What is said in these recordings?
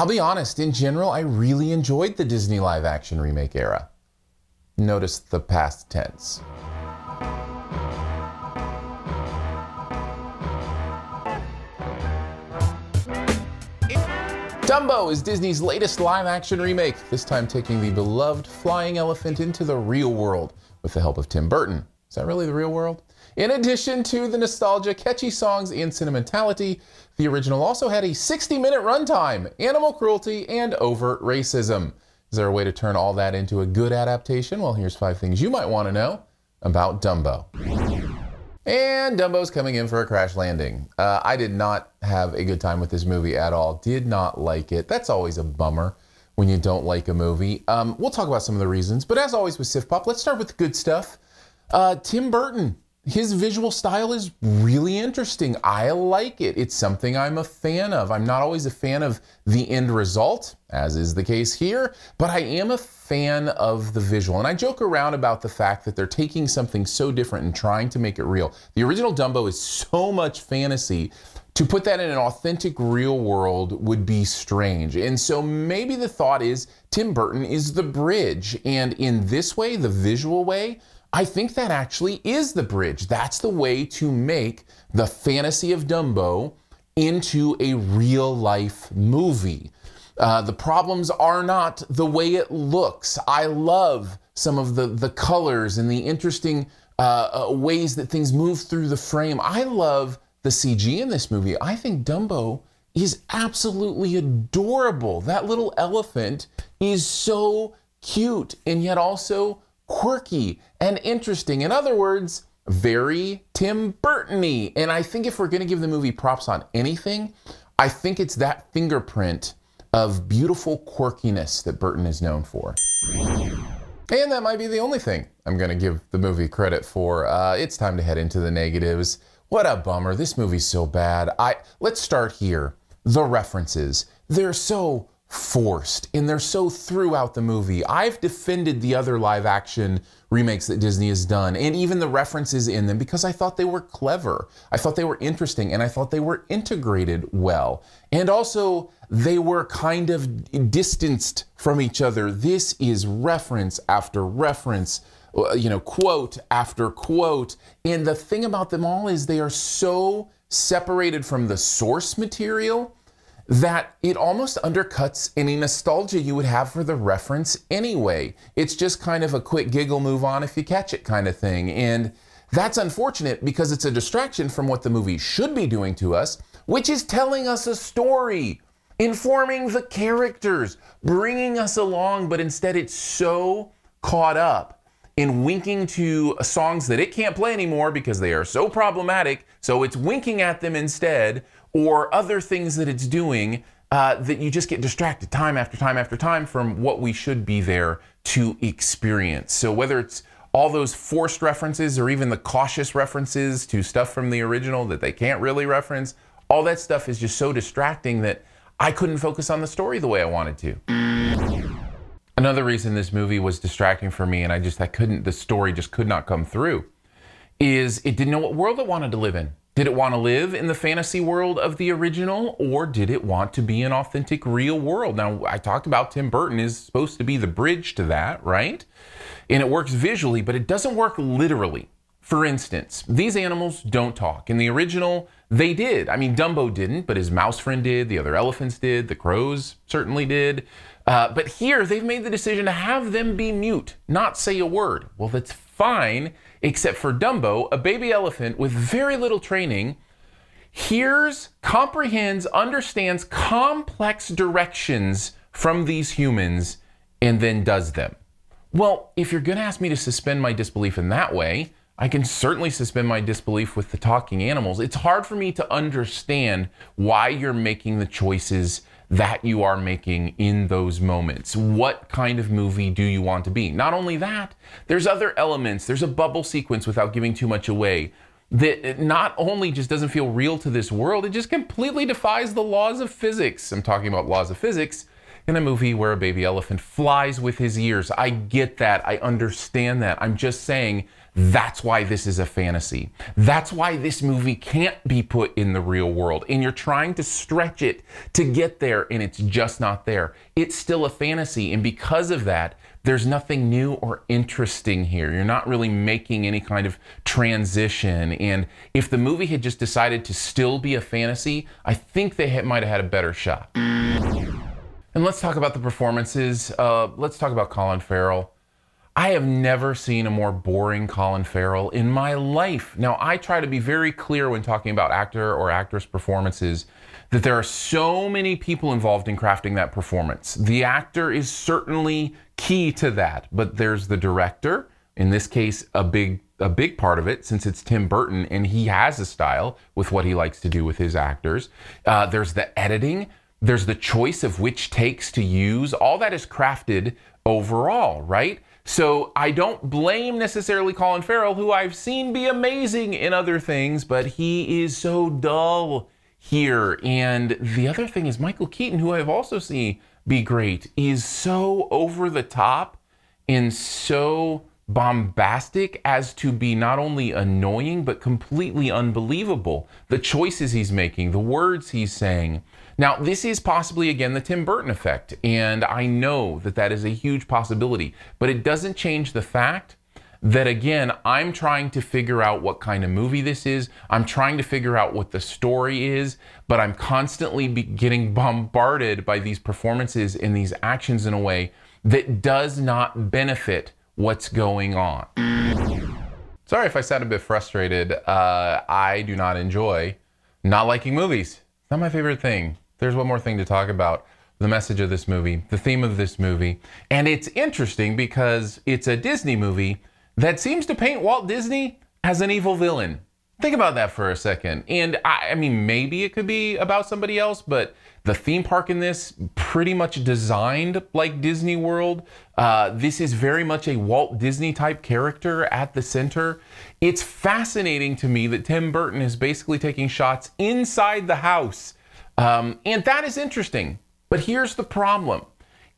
I'll be honest, in general, I really enjoyed the Disney live-action remake era. Notice the past tense. Dumbo is Disney's latest live-action remake, this time taking the beloved flying elephant into the real world with the help of Tim Burton. Is that really the real world? In addition to the nostalgia, catchy songs, and sentimentality, the original also had a 60-minute runtime, animal cruelty, and overt racism. Is there a way to turn all that into a good adaptation? Well, here's 5 things you might want to know about Dumbo. And Dumbo's coming in for a crash landing. I did not have a good time with this movie at all. Did not like it. That's always a bummer when you don't like a movie. We'll talk about some of the reasons, but as always with SiftPop, let's start with the good stuff. Tim Burton. His visual style is really interesting. I like it. It's something I'm a fan of. I'm not always a fan of the end result, as is the case here, but I am a fan of the visual. And I joke around about the fact that they're taking something so different and trying to make it real. The original Dumbo is so much fantasy. To put that in an authentic real world would be strange. And so maybe the thought is Tim Burton is the bridge. And in this way, the visual way, I think that actually is the bridge. That's the way to make the fantasy of Dumbo into a real life movie. The problems are not the way it looks. I love some of the colors and the interesting ways that things move through the frame. I love the CG in this movie. I think Dumbo is absolutely adorable. That little elephant is so cute and yet also quirky and interesting. In other words, very Tim Burton-y. And I think if we're going to give the movie props on anything, I think it's that fingerprint of beautiful quirkiness that Burton is known for. And that might be the only thing I'm going to give the movie credit for. It's time to head into the negatives. What a bummer. This movie's so bad. Let's start here. The references. They're so forced, and they're so throughout the movie. I've defended the other live action remakes that Disney has done, and even the references in them, because I thought they were clever. I thought they were interesting, and I thought they were integrated well. And also, they were kind of distanced from each other. This is reference after reference, quote after quote. And the thing about them all is they are so separated from the source material that it almost undercuts any nostalgia you would have for the reference anyway. It's just kind of a quick giggle, move on if you catch it kind of thing. And that's unfortunate because it's a distraction from what the movie should be doing to us, which is telling us a story, informing the characters, bringing us along, but instead it's so caught up in winking to songs that it can't play anymore because they are so problematic, so it's winking at them instead, or other things that it's doing that you just get distracted time after time after time from what we should be there to experience. So whether it's all those forced references or even the cautious references to stuff from the original that they can't really reference, all that stuff is just so distracting that I couldn't focus on the story the way I wanted to. Another reason this movie was distracting for me and the story just could not come through, is it didn't know what world it wanted to live in. Did it want to live in the fantasy world of the original, or did it want to be an authentic real world? Now, I talked about Tim Burton is supposed to be the bridge to that, right? And it works visually, but it doesn't work literally. For instance, these animals don't talk. In the original, they did. I mean, Dumbo didn't, but his mouse friend did, the other elephants did, the crows certainly did. But here, they've made the decision to have them be mute, not say a word. Well, that's fine, except for Dumbo, a baby elephant with very little training, hears, comprehends, understands complex directions from these humans, and then does them. Well, if you're going to ask me to suspend my disbelief in that way, I can certainly suspend my disbelief with the talking animals. It's hard for me to understand why you're making the choices that you are making in those moments. What kind of movie do you want to be? Not only that, there's other elements. There's a bubble sequence, without giving too much away, that not only just doesn't feel real to this world, it just completely defies the laws of physics. I'm talking about laws of physics in a movie where a baby elephant flies with his ears. I get that. I understand that. I'm just saying That's why this is a fantasy. That's why this movie can't be put in the real world. And you're trying to stretch it to get there, and it's just not there. It's still a fantasy. And because of that, there's nothing new or interesting here. You're not really making any kind of transition. And if the movie had just decided to still be a fantasy, I think they might have had a better shot. And let's talk about the performances. Let's talk about Colin Farrell. I have never seen a more boring Colin Farrell in my life. Now, I try to be very clear when talking about actor or actress performances that there are so many people involved in crafting that performance. The actor is certainly key to that, but there's the director, in this case, a big part of it, since it's Tim Burton and he has a style with what he likes to do with his actors. There's the editing. There's the choice of which takes to use. All that is crafted overall, right? So I don't blame necessarily Colin Farrell, who I've seen be amazing in other things, but he is so dull here. And the other thing is Michael Keaton, who I've also seen be great, is so over the top and so bombastic as to be not only annoying, but completely unbelievable. The choices he's making, the words he's saying. Now, this is possibly, again, the Tim Burton effect, and I know that that is a huge possibility, but it doesn't change the fact that, again, I'm trying to figure out what kind of movie this is. I'm trying to figure out what the story is, but I'm constantly getting bombarded by these performances and these actions in a way that does not benefit what's going on. Sorry if I sound a bit frustrated. I do not enjoy not liking movies. It's not my favorite thing. There's one more thing to talk about. The message of this movie, the theme of this movie. And it's interesting because it's a Disney movie that seems to paint Walt Disney as an evil villain. Think about that for a second. And I mean, maybe it could be about somebody else, but the theme park in this pretty much designed like Disney World. This is very much a Walt Disney type character at the center. It's fascinating to me that Tim Burton is basically taking shots inside the house. And that is interesting. But here's the problem.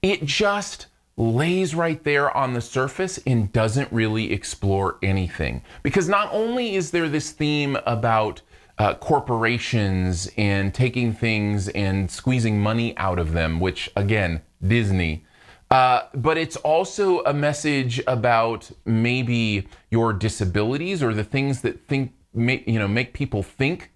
It just lays right there on the surface and doesn't really explore anything. Because not only is there this theme about corporations and taking things and squeezing money out of them, which, again, Disney. But it's also a message about maybe your disabilities or the things that make people think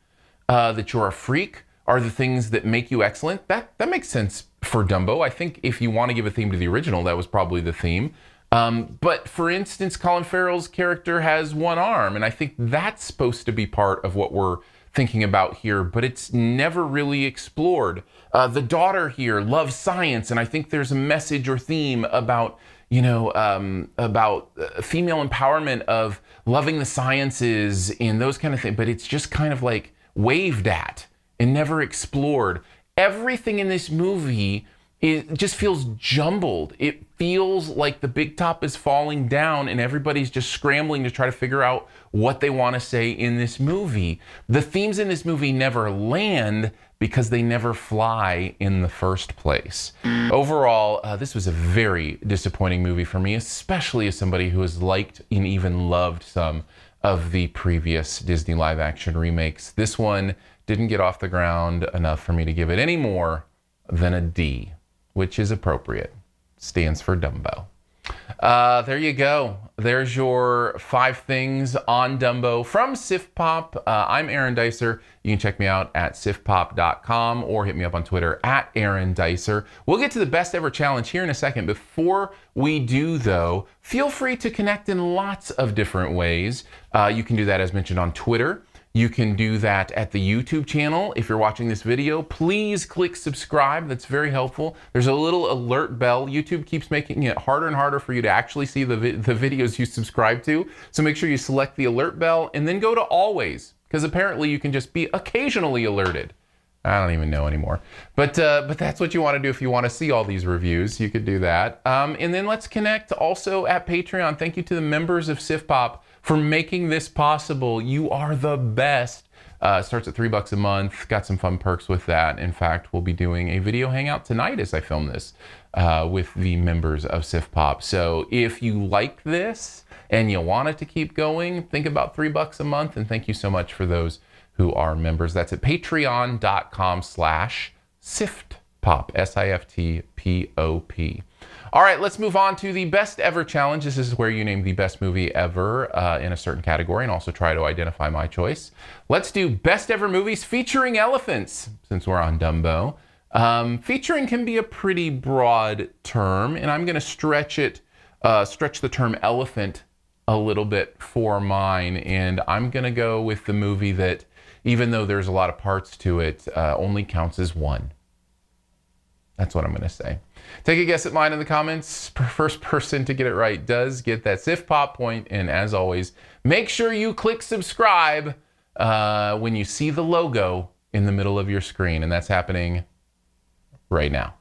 that you're a freak are the things that make you excellent. That makes sense for Dumbo. I think if you want to give a theme to the original, that was probably the theme. But for instance, Colin Farrell's character has one arm, and I think that's supposed to be part of what we're thinking about here, but it's never really explored. The daughter here loves science, and I think there's a message or theme about female empowerment of loving the sciences and those kind of things, but it's just kind of like waved at and never explored. Everything in this movie just feels jumbled. It feels like the big top is falling down and everybody's just scrambling to try to figure out what they want to say in this movie. The themes in this movie never land because they never fly in the first place. Overall, this was a very disappointing movie for me, especially as somebody who has liked and even loved some of the previous Disney live action remakes. This one didn't get off the ground enough for me to give it any more than a D, which is appropriate. Stands for Dumbo. There you go. There's your 5 things on Dumbo from SiftPop. I'm Aaron Dicer. You can check me out at siftpop.com or hit me up on Twitter at Aaron Dicer. We'll get to the best ever challenge here in a second. Before we do, though, feel free to connect in lots of different ways. You can do that, as mentioned, on Twitter. You can do that at the YouTube channel. If you're watching this video, please click subscribe. That's very helpful. There's a little alert bell. YouTube keeps making it harder and harder for you to actually see the videos you subscribe to. So make sure you select the alert bell and then go to always, because apparently you can just be occasionally alerted. I don't even know anymore. But that's what you want to do if you want to see all these reviews. You could do that. And then let's connect also at Patreon. Thank you to the members of SiftPop for making this possible. You are the best. Starts at $3 a month. Got some fun perks with that. In fact, we'll be doing a video hangout tonight as I film this with the members of SiftPop. So if you like this and you want it to keep going, think about $3 a month. And thank you so much for those who are members. That's at patreon.com/SiftPop, SiftPop. All right, let's move on to the best ever challenge. This is where you name the best movie ever in a certain category and also try to identify my choice. Let's do best ever movies featuring elephants, since we're on Dumbo. Featuring can be a pretty broad term, and I'm going to stretch the term elephant a little bit for mine, and I'm going to go with the movie that, even though there's a lot of parts to it, only counts as one. That's what I'm going to say. Take a guess at mine in the comments. First person to get it right does get that SiftPop point. And as always, make sure you click subscribe when you see the logo in the middle of your screen. And that's happening right now.